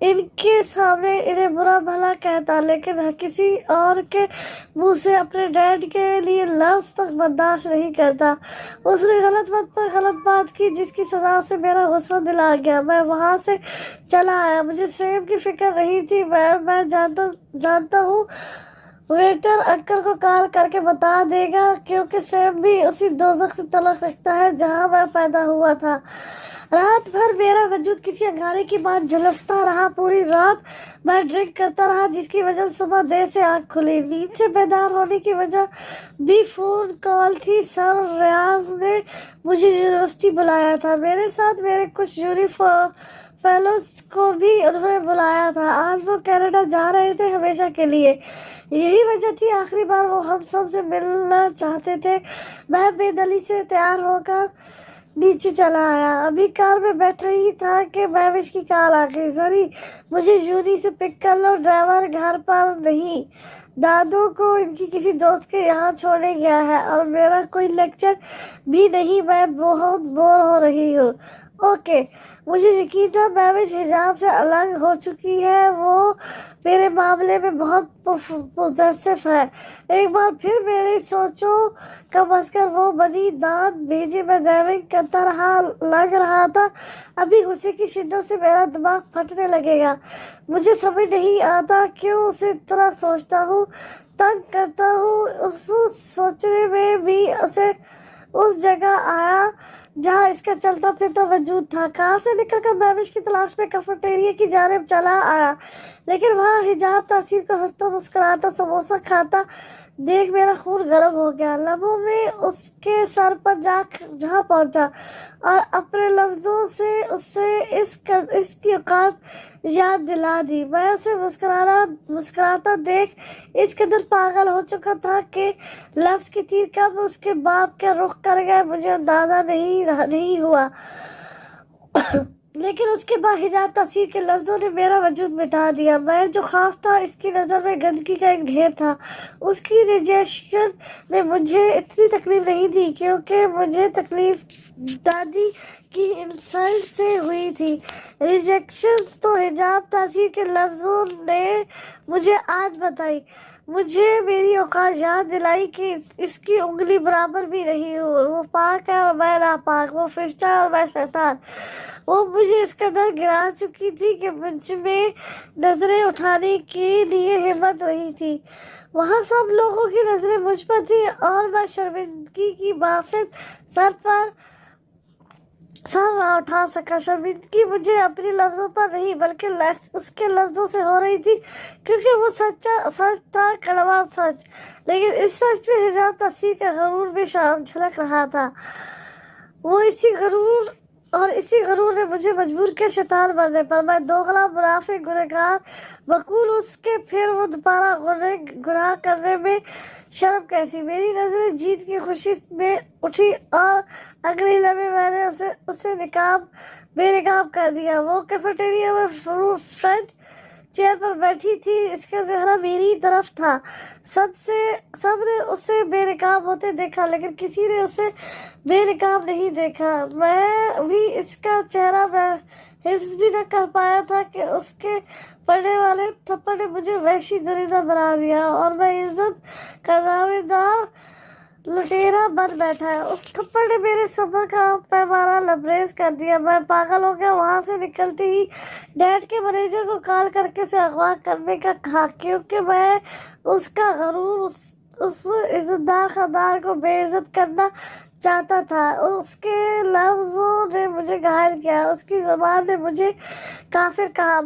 ان کے سامنے انہیں برا بھلا کہتا، لیکن کسی اور کے منہ سے اپنے ڈیڈ کے لیے لفظ تک برداشت نہیں کرتا۔ اس نے غلط وقت پر غلط بات کی جس کی سزا سے میرا غصہ دل آ گیا۔ میں وہاں سے چلا آیا، مجھے سیم کی فکر نہیں تھی۔ میں جانتا ہوں ویٹر انکل کو کال کر کے بتا دے گا، کیونکہ سیم بھی اسی دوزخ سے تعلق رکھتا ہے جہاں میں پیدا ہوا تھا۔ رات بھر میرا وجود کسی انگارے کی بات جھلستا رہا۔ پوری رات میں ڈرنک کرتا رہا، جس کی وجہ سے صبح دیر سے آنکھ کھلی۔ نیند سے بیدار ہونے کی وجہ بھی فون کال تھی۔ سر ریاض نے مجھے یونیورسٹی بلایا تھا، میرے ساتھ میرے کچھ جونی فیلوز کو بھی انہوں نے بلایا تھا۔ آج وہ کینیڈا جا رہے تھے ہمیشہ کے لیے، یہی وجہ تھی آخری بار وہ ہم سب سے ملنا چاہتے تھے۔ میں بے دلی سے تیار ہو کر نیچے چلا آیا، ابھی کار میں بیٹھا ہی تھا کہ مہوش کی کال آ گئی، زری مجھے یونی سے پک کر لو، ڈرائیور گھر پر نہیں، دادو کو ان کی کسی دوست کے یہاں چھوڑنے گیا ہے، اور میرا کوئی لیکچر بھی نہیں، میں بہت بور ہو رہی ہوں۔ اوکے۔ مجھے یقین تھا مہوش حجاب سے الگ ہو چکی ہے، وہ میرے معاملے میں بہت پوزیسو ہے۔ ایک بار پھر میری سوچوں کا مسکن وہ بنی دان بھیجے میں ڈرائیونگ کرتا رہا، لگ رہا تھا ابھی غصے کی شدت سے میرا دماغ پھٹنے لگے گا۔ مجھے سمجھ نہیں آتا کیوں اسے اتنا سوچتا ہوں، تنگ کرتا ہوں۔ اس سوچنے میں بھی اسے اس جگہ آیا جہاں اس کا چلتا پھرتا وجود تھا۔ کار سے نکل کر مہوش کی تلاش میں کیفیٹیریا کی جانب چلا آیا، لیکن وہاں حجاب تاثیر کو ہنستا مسکراتا سموسہ کھاتا دیکھ میرا خون گرم ہو گیا، لبوں میں اس کے سر پر جہاں پہنچا اور اپنے لفظوں سے اسے اس کی اوقات یاد دلا دی۔ میں اسے مسکراتا دیکھ اس قدر پاگل ہو چکا تھا کہ لفظ کی تیر کب اس کے باپ کے رخ کر گئے مجھے اندازہ نہیں ہوا، لیکن اس کے باحجاب تاثیر کے لفظوں نے میرا وجود مٹا دیا۔ میں جو خوف تھا اس کی نظر میں گندگی کا ایک ڈھیر تھا۔ اس کی ریجیکشن نے مجھے اتنی تکلیف نہیں دی کیونکہ مجھے تکلیف دادی کی انسلٹ سے ہوئی تھی۔ ریجیکشن تو حجاب تاثیر کے لفظوں نے مجھے آج بتائی، مجھے میری اوقات یاد دلائی کہ اس کی انگلی برابر بھی نہیں ہوں، وہ پاک ہے اور میں ناپاک، وہ فرشتہ ہے اور میں شیطان۔ وہ مجھے اس قدر گرا چکی تھی کہ مجھ میں نظریں اٹھانے کے لیے ہمت نہیں تھی۔ وہاں سب لوگوں کی نظریں مجھ پر تھی اور میں شرمندگی کی باعث سر نہ اٹھا سکا۔ شرمندگی مجھے اپنے لفظوں پر نہیں بلکہ اس کے لفظوں سے ہو رہی تھی، کیونکہ وہ سچ تھا، کڑوا سچ، لیکن اس سچ میں حجاب تاثیر کا غرور بھی جھلک رہا تھا۔ وہ اسی غرور نے مجھے مجبور کیا شیطان بننے پر۔ میں دوغلا، منافق، گنہگار بقول اس کے، پھر وہ دوبارہ گناہ کرنے میں شرم کیسی۔ میری نظریں جیت کی خوشی میں اٹھی اور اگلی لمحے میں نے اسے بے نقاب کر دیا۔ وہ کیفیٹیریا میں فرنٹ چیئر پر بیٹھی تھی، اس کا چہرہ میری طرف تھا۔ سب نے اسے بے نقاب ہوتے دیکھا لیکن کسی نے اسے بے نقاب نہیں دیکھا۔ میں بھی اس کا چہرہ حفظ بھی نہ کر پایا تھا کہ اس کے پڑنے والے تھپڑ نے مجھے وحشی درندہ بنا دیا اور میں عزت کا دعویدار لٹیرا بن بیٹھا۔ اس تھپڑ نے میرے صبر کا پیمانہ لبریز کر دیا۔ میں پاگل ہو گیا۔ وہاں سے نکلتے ہی ڈیڈ کے مینیجر کو کال کر کے اسے اغوا کرنے کا کہا، کیونکہ میں اس کا غرور اس عزتدار خاندان کو بے عزت کرنا چاہتا تھا۔ اس کے لفظوں نے مجھے گھائل کیا، اس کی زبان نے مجھے کافر کہا۔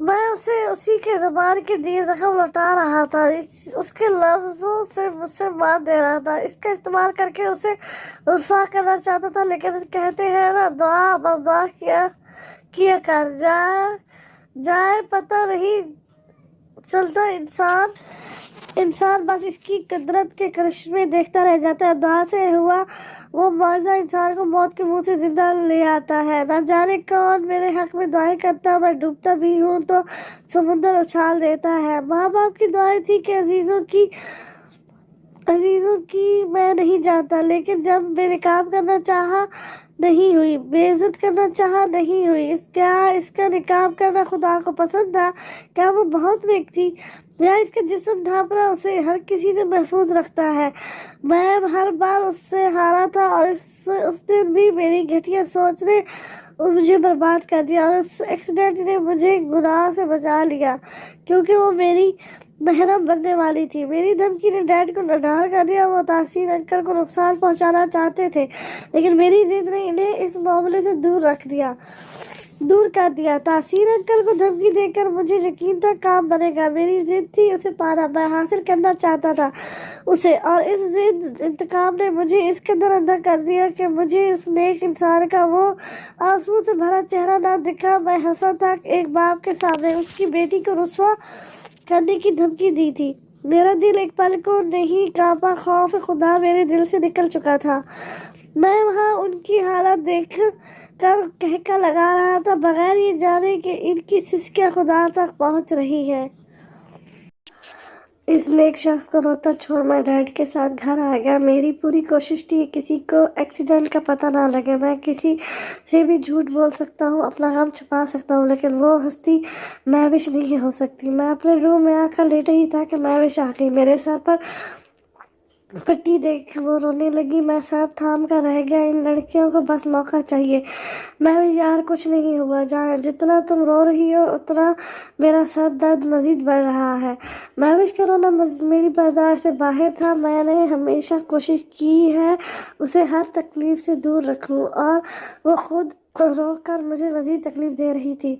میں اسے اسی کے زبان کے دیے زخم لوٹا رہا تھا، اس کے لفظوں سے مجھ سے مار دے رہا تھا، اس کا استعمال کر کے اسے رسوا کرنا چاہتا تھا۔ لیکن کہتے ہیں نا، دعا کیا کر جائے پتہ نہیں چلتا، انسان بس اس کی قدرت کے کرشمے دیکھتا رہ جاتا ہے۔ دعا سے ہوا وہ معجزہ انسان کو موت کے منہ سے زندہ لے آتا ہے۔ نہ جانے کون میرے حق میں دعائیں کرتا، میں ڈوبتا بھی ہوں تو سمندر اچھال دیتا ہے۔ ماں باپ کی دعائیں تھی کہ عزیزوں کی میں نہیں جانتا، لیکن جب بے نقاب کرنا چاہا نہیں ہوئی، بے عزت کرنا چاہا نہیں ہوئی۔ کیا اس کا نقاب کرنا خدا کو پسند تھا؟ کیا وہ بہت نیک تھی؟ یا اس کا جسم ڈھانپنا اسے ہر کسی سے محفوظ رکھتا ہے؟ میں ہر بار اس سے ہارا تھا اور اس دن بھی میری گھٹیا سوچ نے مجھے برباد کر دیا، اور اس ایکسیڈنٹ نے مجھے گناہ سے بچا لیا کیونکہ وہ میری محرم بننے والی تھی۔ میری دھمکی نے ڈیڈ کو نڈھال کر دیا۔ وہ تحسین انکل کو نقصان پہنچانا چاہتے تھے، لیکن میری ضد نے انہیں اس معاملے سے دور کر دیا۔ تحسین انکل کو دھمکی دے کر مجھے یقین تھا کام بنے گا۔ میری ضد تھی اسے پانا، میں حاصل کرنا چاہتا تھا اسے، اور اس ضد انتقام نے مجھے اس قدر اندھا کر دیا کہ مجھے اس نیک انسان کا وہ آنسوؤں سے بھرا چہرہ نہ دکھا۔ میں ہنسا تھا ایک باپ کے سامنے اس کی بیٹی کو رسوا کرنے کی دھمکی دی تھی۔ میرا دل ایک پل کو نہیں کانپا، خوف خدا میرے دل سے نکل چکا تھا۔ میں وہاں ان کی حالت دیکھ کر کہکا لگا رہا تھا، بغیر یہ جانے کہ ان کی سسکیاں خدا تک پہنچ رہی ہیں۔ اس نیک شخص کو روتا چھوڑ میں ڈیڈ کے ساتھ گھر آ گیا۔ میری پوری کوشش تھی کسی کو ایکسیڈنٹ کا پتہ نہ لگے۔ میں کسی سے بھی جھوٹ بول سکتا ہوں، اپنا غم چھپا سکتا ہوں، لیکن وہ ہستی مہوش نہیں ہو سکتی۔ میں اپنے روم میں آ کر لیٹا ہی تھا کہ مہوش آ گئی۔ میرے سر پر پٹی دیکھ وہ رونے لگی۔ میں سر تھام کر رہ گیا۔ ان لڑکیوں کو بس موقع چاہیے۔ مہوش یار کچھ نہیں ہوا، جتنا تم رو رہی ہو اتنا میرا سر درد مزید بڑھ رہا ہے۔ مہوش کا رونا میری برداشت سے باہر تھا۔ میں نے ہمیشہ کوشش کی ہے اسے ہر تکلیف سے دور رکھوں، اور وہ خود رو کر مجھے مزید تکلیف دے رہی تھی۔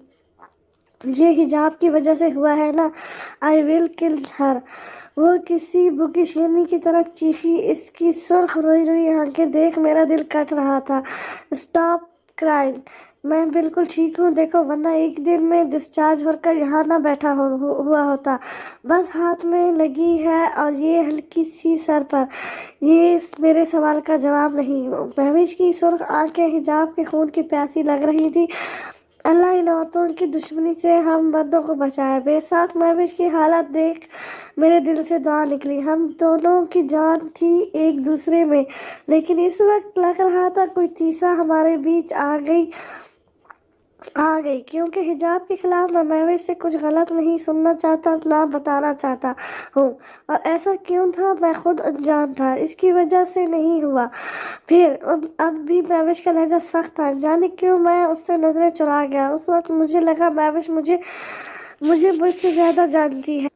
یہ حجاب کی وجہ سے ہوا ہے نا، آئی ول کل ہر۔ وہ کسی بھوکی شیرنی کی طرح چیخی، اس کی سرخ روئی روئی آنکھیں دیکھ میرا دل کٹ رہا تھا۔ اسٹاپ کرائنگ، میں بالکل ٹھیک ہوں، دیکھو، ورنہ ایک دن میں ڈسچارج ہو کر یہاں نہ بیٹھا ہوا ہوتا۔ بس ہاتھ میں لگی ہے اور یہ ہلکی سی سر پر۔ یہ میرے سوال کا جواب نہیں۔ مہوش کی سرخ آنکھیں حجاب کے خون کی پیاسی لگ رہی تھی۔ اللہ ان عورتوں کی دشمنی سے ہم مردوں کو بچائے۔ بے ساکھ مہوش کی حالت دیکھ میرے دل سے دعا نکلی۔ ہم دونوں کی جان تھی ایک دوسرے میں، لیکن اس وقت لگ رہا تھا کوئی تیسرا ہمارے بیچ آ گئی، کیونکہ حجاب کے خلاف میں مہوش سے کچھ غلط نہیں سننا چاہتا، نہ بتانا چاہتا ہوں، اور ایسا کیوں تھا میں خود انجان تھا، اس کی وجہ سے نہیں ہوا۔ پھر اب بھی مہوش کا لہجہ سخت تھا، جانے کیوں میں اس سے نظریں چرا گیا۔ اس وقت مجھے لگا مہوش مجھے مجھ سے زیادہ جانتی ہے،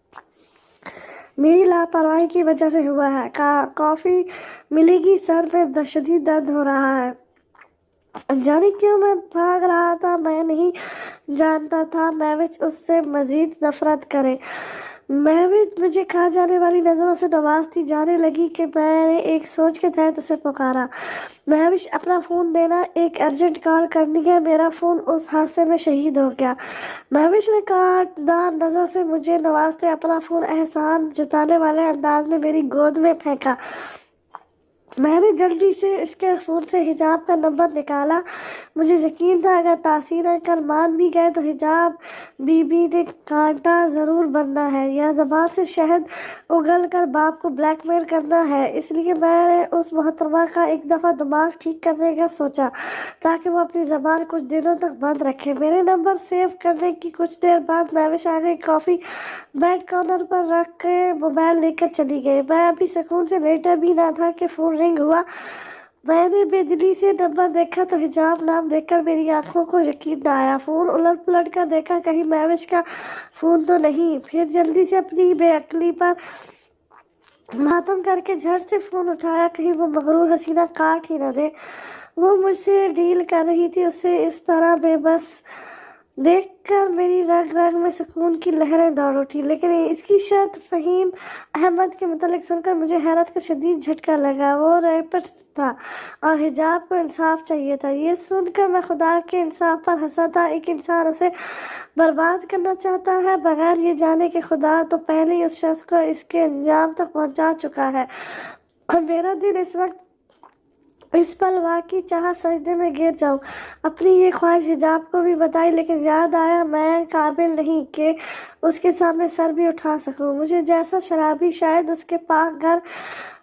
میری لاپرواہی کی وجہ سے ہوا ہے۔ کافی ملے گی؟ سر میں شدید درد ہو رہا ہے۔ جانے کیوں میں بھاگ رہا تھا، میں نہیں جانتا تھا مہوش اس سے مزید نفرت کرے۔ مہوش مجھے کھا جانے والی نظروں سے نوازتی جانے لگی کہ میں نے ایک سوچ کے تحت اسے پکارا، مہوش اپنا فون دینا، ایک ارجنٹ کال کرنی ہے۔ میرا فون اس حادثے میں شہید ہو گیا۔ مہوش نے کاٹدار نظر سے مجھے نوازتے اپنا فون احسان جتانے والے انداز میں میری گود میں پھینکا۔ میں نے جلدی سے اس کے فون سے حجاب کا نمبر نکالا۔ مجھے یقین تھا اگر تاثیر انکل مان بھی گئے تو حجاب بی بی نے کانٹا ضرور بننا ہے یا زبان سے شہد اگل کر باپ کو بلیک میل کرنا ہے۔ اس لیے میں نے اس محترمہ کا ایک دفعہ دماغ ٹھیک کرنے کا سوچا تاکہ وہ اپنی زبان کچھ دنوں تک بند رکھے۔ میرے نمبر سیو کرنے کی کچھ دیر بعد مہوش آ گئی، کافی بیڈ کارنر پر رکھ کے موبائل لے کر چلی گئی۔ میں ابھی سکون سے لیٹا بھی نہ تھا کہ فون رنگ ہوا۔ میں نے بے دلی سے نمبر دیکھا تو حجاب نام دیکھ کر میری آنکھوں کو یقین نہ آیا۔ فون الٹ پلٹ کر دیکھا، کہیں مہوش کا فون تو نہیں۔ پھر جلدی سے اپنی بے عقلی پر ماتم کر کے جھٹ سے فون اٹھایا، کہیں وہ مغرور حسینہ کاٹ ہی نہ دے۔ وہ مجھ سے ڈیل کر رہی تھی، اسے اس طرح بے بس دیکھ کر میری رگ رگ میں سکون کی لہریں دوڑ اٹھی، لیکن اس کی شرط فہیم احمد کے متعلق سن کر مجھے حیرت کا شدید جھٹکا لگا۔ وہ ریپسٹ تھا اور حجاب کو انصاف چاہیے تھا۔ یہ سن کر میں خدا کے انصاف پر ہنسا تھا۔ ایک انسان اسے برباد کرنا چاہتا ہے بغیر یہ جانے کہ خدا تو پہلے ہی اس شخص کو اس کے انجام تک پہنچا چکا ہے، اور میرا دل اس وقت اس پل واقعی چاہا سجدے میں گر جاؤں۔ اپنی یہ خواہش حجاب کو بھی بتائی، لیکن یاد آیا میں قابل نہیں کہ اس کے سامنے سر بھی اٹھا سکوں۔ مجھے جیسا شرابی شاید اس کے پاک گھر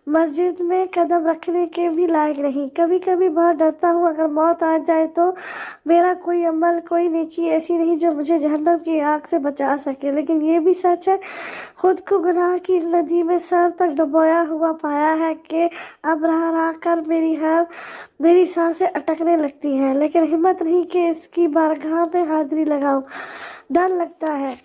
مسجد میں قدم رکھنے کے بھی لائق نہیں۔ کبھی کبھی بہت ڈرتا ہوں اگر موت آ جائے تو میرا کوئی عمل، کوئی نیکی ایسی نہیں جو مجھے جہنم کی آگ سے بچا سکے، لیکن یہ بھی سچ ہے خود کو گناہ کی اس ندی میں سر تک ڈبویا ہوا پایا ہے کہ اب رہ کر میری سانسیں اٹکنے لگتی ہیں، لیکن ہمت نہیں کہ اس کی بارگاہ میں حاضری لگاؤں۔ ڈر لگتا ہے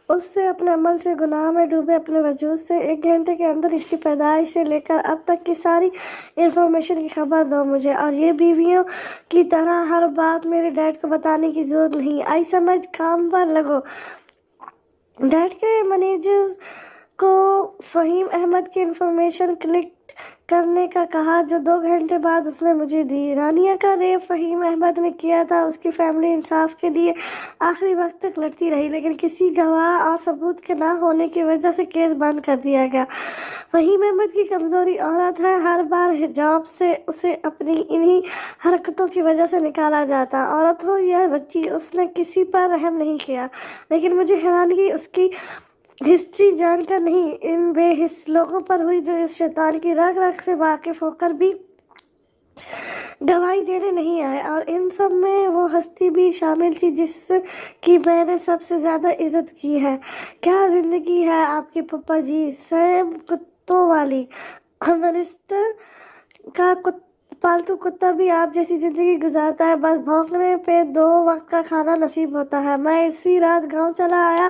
اس سے، اپنے عمل سے، گناہ میں ڈوبے اپنے وجود سے۔ 1 گھنٹے کے اندر اس کی پیدائش سے لے کر اب تک کی ساری انفارمیشن کی خبر دو مجھے، اور یہ بیویوں کی طرح ہر بات میرے ڈیڈ کو بتانے کی ضرورت نہیں۔ آئی سمجھ، کام پر لگو۔ ڈیڈ کے مینیجرز کو فہیم احمد کی انفارمیشن کلیکٹ کرنے کا کہا، جو 2 گھنٹے بعد اس نے مجھے دی۔ رانیہ کا ریپ فہیم احمد نے کیا تھا۔ اس کی فیملی انصاف کے لیے آخری وقت تک لڑتی رہی، لیکن کسی گواہ اور ثبوت کے نہ ہونے کی وجہ سے کیس بند کر دیا گیا۔ فہیم احمد کی کمزوری عورت ہے، ہر بار جاب سے اسے اپنی انہی حرکتوں کی وجہ سے نکالا جاتا، عورت ہو یا بچی۔ اس نے کسی پر رحم نہیں کیا، لیکن مجھے حیرانگی اس کی ہسٹری جان کر نہیں، ان بے حس لوگوں پر ہوئی جو اس شیطان کی رگ رگ سے واقف ہو کر بھی گواہی دینے نہیں آئے، اور ان سب میں وہ ہستی بھی شامل تھی جس کی میں نے سب سے زیادہ عزت کی ہے۔ کیا زندگی ہے آپ کی پپا جی، سیم کتوں والی۔ منسٹر کا پالتو کتا بھی آپ جیسی زندگی گزارتا ہے، بس بھونکنے پہ 2 وقت کا کھانا نصیب ہوتا ہے۔ میں اسی رات گاؤں چلا آیا